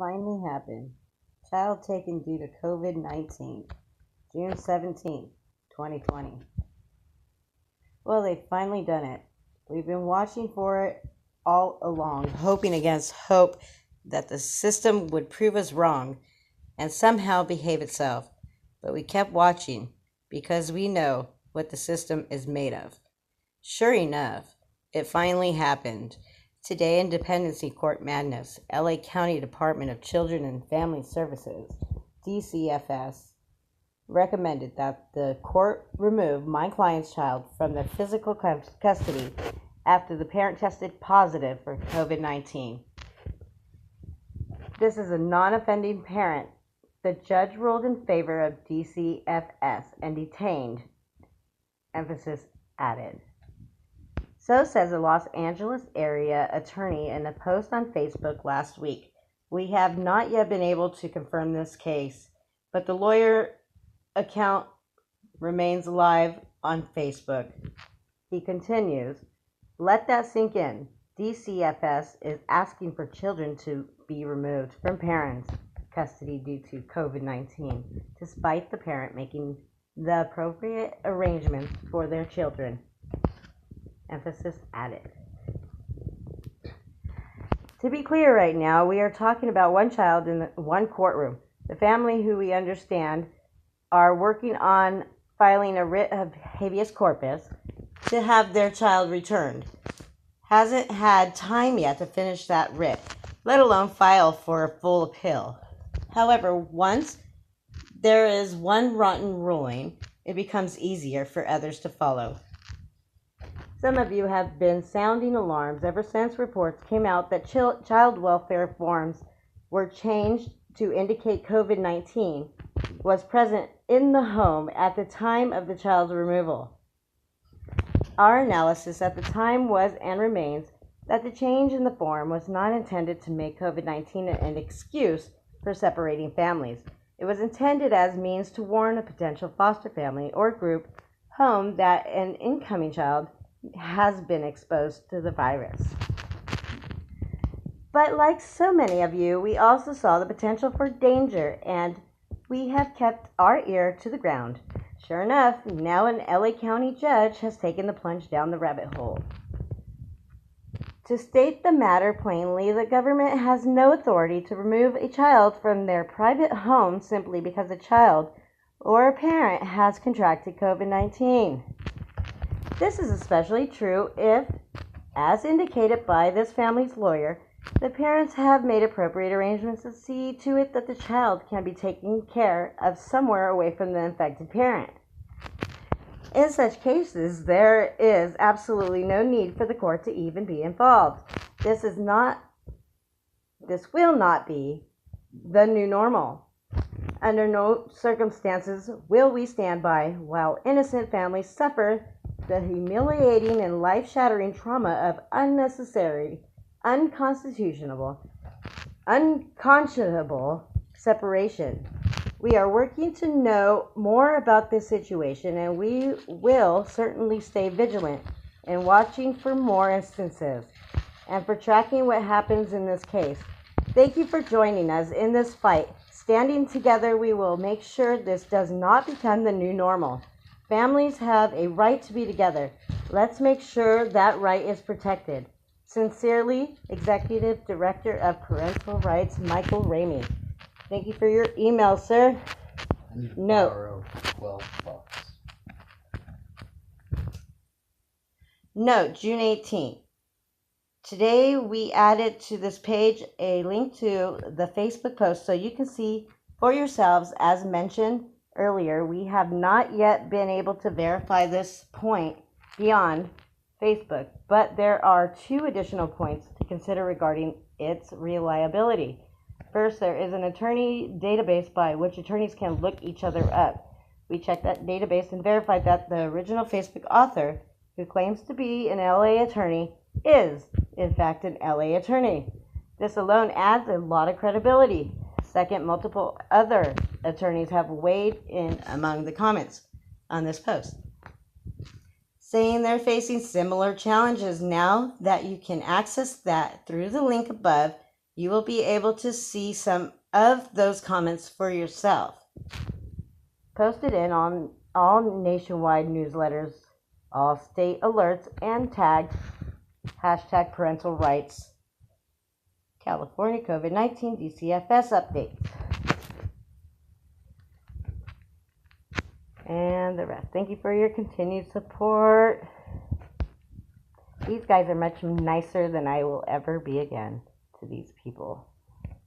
finally happened. Child taken due to COVID-19, June 17th, 2020. Well, they've finally done it. We've been watching for it all along, hoping against hope that the system would prove us wrong and somehow behave itself. But we kept watching because we know what the system is made of. Sure enough, it finally happened. Today in Dependency Court Madness, LA County Department of Children and Family Services, DCFS, recommended that the court remove my client's child from their physical custody after the parent tested positive for COVID-19. This is a non-offending parent. The judge ruled in favor of DCFS and detained, emphasis added. So says a Los Angeles area attorney in a post on Facebook last week. We have not yet been able to confirm this case, but the lawyer account remains live on Facebook. He continues, let that sink in. DCFS is asking for children to be removed from parents' custody due to COVID-19, despite the parent making the appropriate arrangements for their children. Emphasis added. To be clear right now, we are talking about one child in one courtroom. The family, who we understand are working on filing a writ of habeas corpus to have their child returned, hasn't had time yet to finish that writ, let alone file for a full appeal. However, once there is one rotten ruling, it becomes easier for others to follow. Some of you have been sounding alarms ever since reports came out that child welfare forms were changed to indicate COVID-19 was present in the home at the time of the child's removal. Our analysis at the time was and remains that the change in the form was not intended to make COVID-19 an excuse for separating families. It was intended as means to warn a potential foster family or group home that an incoming child has been exposed to the virus. But like so many of you, we also saw the potential for danger, and we have kept our ear to the ground. Sure enough, now an LA County judge has taken the plunge down the rabbit hole. To state the matter plainly, the government has no authority to remove a child from their private home simply because a child or a parent has contracted COVID-19. This is especially true if, as indicated by this family's lawyer, the parents have made appropriate arrangements to see to it that the child can be taken care of somewhere away from the infected parent. In such cases, there is absolutely no need for the court to even be involved. This will not be the new normal. Under no circumstances will we stand by while innocent families suffer the humiliating and life-shattering trauma of unnecessary, unconscionable separation. We are working to know more about this situation, and we will certainly stay vigilant and watching for more instances and for tracking what happens in this case. Thank you for joining us in this fight. Standing together, we will make sure this does not become the new normal. Families have a right to be together. Let's make sure that right is protected. Sincerely, Executive Director of Parental Rights, Michael Ramey. Thank you for your email, sir. Note, June 18th. Today we added to this page a link to the Facebook post so you can see for yourselves. As mentioned earlier, we have not yet been able to verify this point beyond Facebook, but there are two additional points to consider regarding its reliability. First, there is an attorney database by which attorneys can look each other up. We checked that database and verified that the original Facebook author, who claims to be an LA attorney, is, in fact, an LA attorney. This alone adds a lot of credibility. Second, multiple other attorneys have weighed in among the comments on this post, saying they're facing similar challenges. Now that you can access that through the link above, You will be able to see some of those comments for yourself. Posted in on all nationwide newsletters, all state alerts, and tagged hashtag parental rights, California COVID-19 DCFS updates. And the rest. Thank you for your continued support. These guys are much nicer than I will ever be again to these people.